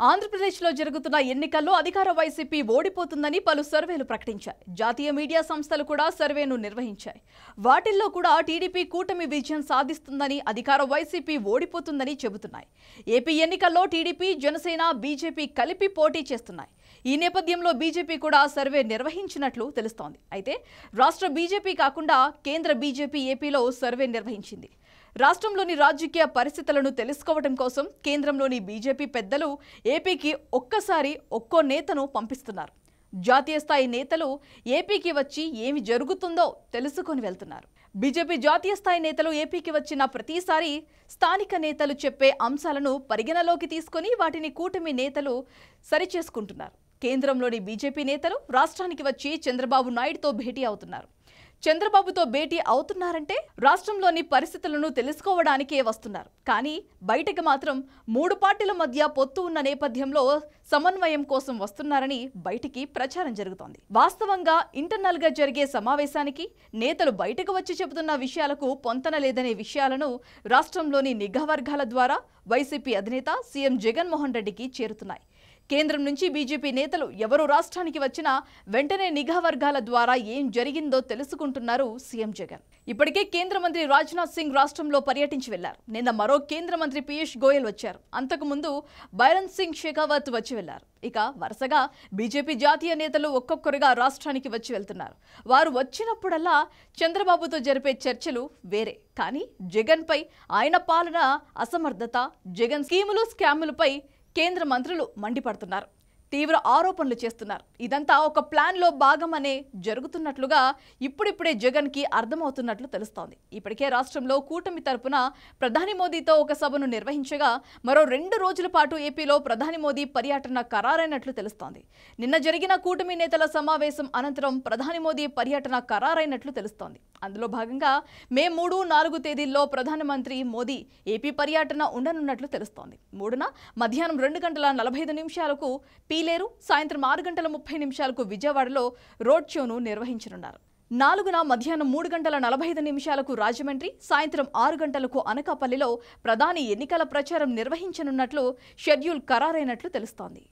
ఆంధ్రప్రదేశ్లో జరుగుతున్న ఎన్నికల్లో అధికార వైసీపీ ఓడిపోతుందని పలు సర్వేలు ప్రకటించాయి. జాతీయ మీడియా సంస్థలు కూడా సర్వేను నిర్వహించాయి. వాటిల్లో కూడా టీడీపీ కూటమి విజయం సాధిస్తుందని, అధికార వైసీపీ ఓడిపోతుందని చెబుతున్నాయి. ఏపీ ఎన్నికల్లో టీడీపీ, జనసేన, బీజేపీ కలిపి పోటీ చేస్తున్నాయి. ఈ నేపథ్యంలో బీజేపీ కూడా సర్వే నిర్వహించినట్లు తెలుస్తోంది. అయితే రాష్ట్ర బీజేపీ కాకుండా కేంద్ర బీజేపీ ఏపీలో సర్వే నిర్వహించింది. రాష్ట్రంలోని రాజకీయ పరిస్థితులను తెలుసుకోవడం కోసం కేంద్రంలోని బీజేపీ పెద్దలు ఏపీకి ఒక్కసారి ఒక్కో నేతను పంపిస్తున్నారు. జాతీయ స్థాయి నేతలు ఏపీకి వచ్చి ఏమి జరుగుతుందో తెలుసుకొని వెళ్తున్నారు. బీజేపీ జాతీయ స్థాయి నేతలు ఏపీకి వచ్చిన ప్రతిసారి స్థానిక నేతలు చెప్పే అంశాలను పరిగణలోకి తీసుకొని వాటిని కూటమి నేతలు సరిచేసుకుంటున్నారు. కేంద్రంలోని బీజేపీ నేతలు రాష్ట్రానికి వచ్చి చంద్రబాబు నాయుడుతో భేటీ అవుతున్నారు. చంద్రబాబుతో భేటీ అవుతున్నారంటే రాష్ట్రంలోని పరిస్థితులను తెలుసుకోవడానికే వస్తున్నారు. కానీ బయటకు మాత్రం మూడు పార్టీల మధ్య పొత్తు ఉన్న నేపథ్యంలో సమన్వయం కోసం వస్తున్నారని బయటికి ప్రచారం జరుగుతోంది. వాస్తవంగా ఇంటర్నల్ గా జరిగే సమావేశానికి నేతలు బయటకు వచ్చి చెబుతున్న విషయాలకు పొంతన లేదనే విషయాలను రాష్ట్రంలోని నిఘా వర్గాల ద్వారా వైసీపీ అధినేత సీఎం జగన్మోహన్ రెడ్డికి చేరుతున్నాయి. కేంద్రం నుంచి బీజేపీ నేతలు ఎవరు రాష్ట్రానికి వచ్చినా వెంటనే నిఘా వర్గాల ద్వారా ఏం జరిగిందో తెలుసుకుంటున్నారు సీఎం జగన్. ఇప్పటికే కేంద్ర మంత్రి రాజ్నాథ్ సింగ్ రాష్ట్రంలో పర్యటించి వెళ్లారు. నిన్న మరో కేంద్ర మంత్రి పీయూష్ గోయల్ వచ్చారు. అంతకుముందు బైరన్ సింగ్ షెకావత్ వచ్చి వెళ్లారు. ఇక వరుసగా బీజేపీ జాతీయ నేతలు ఒక్కొక్కరుగా రాష్ట్రానికి వచ్చి వెళ్తున్నారు. వారు వచ్చినప్పుడల్లా చంద్రబాబుతో జరిపే చర్చలు వేరే. కానీ జగన్ పై, ఆయన పాలన అసమర్థత, జగన్ స్కీములు, స్కాములపై కేంద్ర మంత్రులు మండిపడుతున్నారు. తీవ్ర ఆరోపణలు చేస్తున్నారు. ఇదంతా ఒక ప్లాన్లో భాగమనే జరుగుతున్నట్లుగా ఇప్పుడిప్పుడే జగన్కి అర్థమవుతున్నట్లు తెలుస్తోంది. ఇప్పటికే రాష్ట్రంలో కూటమి తరపున ప్రధాని మోదీతో ఒక సభను నిర్వహించగా మరో 2 రోజుల పాటు ఏపీలో ప్రధాని మోదీ పర్యటన ఖరారైనట్లు తెలుస్తోంది. నిన్న జరిగిన కూటమి నేతల సమావేశం అనంతరం ప్రధాని మోదీ పర్యటన ఖరారైనట్లు తెలుస్తోంది. అందులో భాగంగా మే 3, 4 తేదీల్లో ప్రధానమంత్రి మోదీ ఏపీ పర్యటన ఉండనున్నట్లు తెలుస్తోంది. 3న మధ్యాహ్నం 2:45 పీలేరు, సాయంత్రం 6:30 విజయవాడలో రోడ్ షోను నిర్వహించనున్నారు. 4న మధ్యాహ్నం 3:45 రాజమండ్రి, సాయంత్రం 6 గంటలకు అనకాపల్లిలో ప్రధాని ఎన్నికల ప్రచారం నిర్వహించనున్నట్లు షెడ్యూల్ ఖరారైనట్లు తెలుస్తోంది.